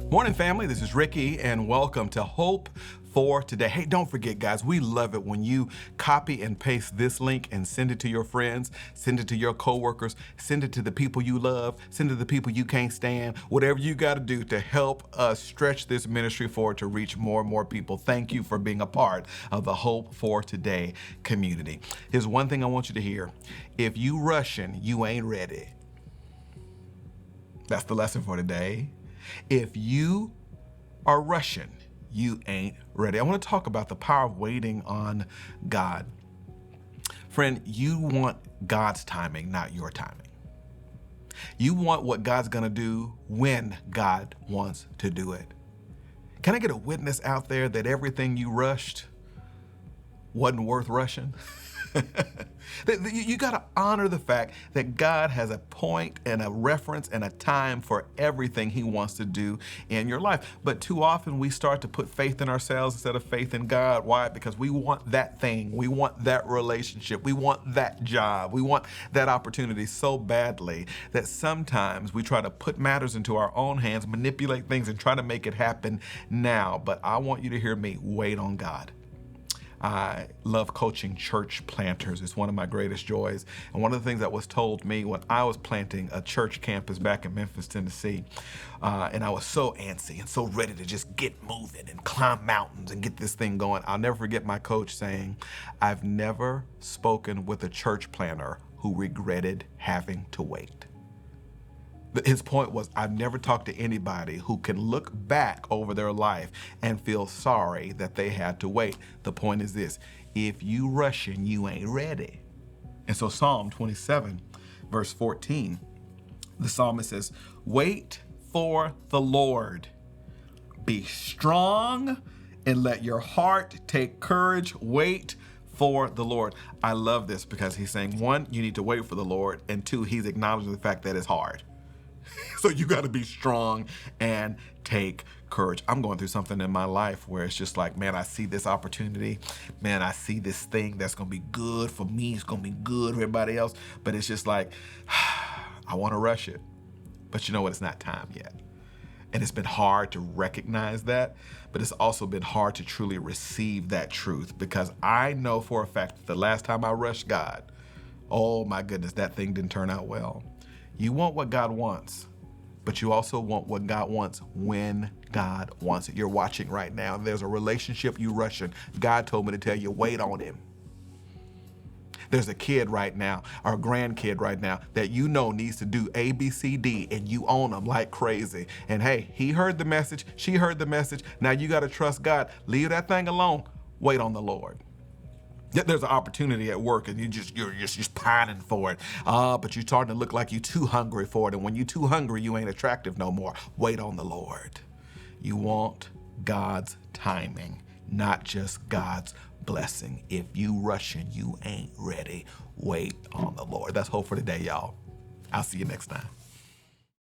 Morning, family. This is Ricky, and welcome to Hope for Today. Hey, don't forget, guys, we love it when you copy and paste this link and send it to your friends, send it to your coworkers, send it to the people you love, send it to the people you can't stand, whatever you got to do to help us stretch this ministry forward to reach more and more people. Thank you for being a part of the Hope for Today community. Here's one thing I want you to hear. If you rushing, you ain't ready. That's the lesson for today. If you are rushing, you ain't ready. I want to talk about the power of waiting on God. Friend, you want God's timing, not your timing. You want what God's going to do when God wants to do it. Can I get a witness out there that everything you rushed wasn't worth rushing? You got to honor the fact that God has a point and a reference and a time for everything he wants to do in your life. But too often we start to put faith in ourselves instead of faith in God. Why? Because we want that thing. We want that relationship. We want that job. We want that opportunity so badly that sometimes we try to put matters into our own hands, manipulate things, and try to make it happen now. But I want you to hear me. Wait on God. I love coaching church planters. It's one of my greatest joys. And one of the things that was told me when I was planting a church campus back in Memphis, Tennessee, and I was so antsy and so ready to just get moving and climb mountains and get this thing going, I'll never forget my coach saying, I've never spoken with a church planter who regretted having to wait. His point was, I've never talked to anybody who can look back over their life and feel sorry that they had to wait. The point is this, if you rushing, you ain't ready. And so Psalm 27, verse 14, the psalmist says, wait for the Lord. Be strong and let your heart take courage. Wait for the Lord. I love this because he's saying, one, you need to wait for the Lord, and two, he's acknowledging the fact that it's hard. So you got to be strong and take courage. I'm going through something in my life where it's just like, man, I see this opportunity. Man, I see this thing that's going to be good for me. It's going to be good for everybody else. But it's just like, I want to rush it. But you know what? It's not time yet. And it's been hard to recognize that, but it's also been hard to truly receive that truth, because I know for a fact that the last time I rushed God, oh my goodness, that thing didn't turn out well. You want what God wants, but you also want what God wants when God wants it. You're watching right now. There's a relationship you rushing. God told me to tell you, wait on him. There's a kid right now, or a grandkid right now, that you know needs to do A, B, C, D, and you own them like crazy. And hey, he heard the message, she heard the message. Now you got to trust God. Leave that thing alone. Wait on the Lord. There's an opportunity at work and you're just pining for it. But you're starting to look like you're too hungry for it. And when you're too hungry, you ain't attractive no more. Wait on the Lord. You want God's timing, not just God's blessing. If you rushing, you ain't ready. Wait on the Lord. That's hope for today, y'all. I'll see you next time.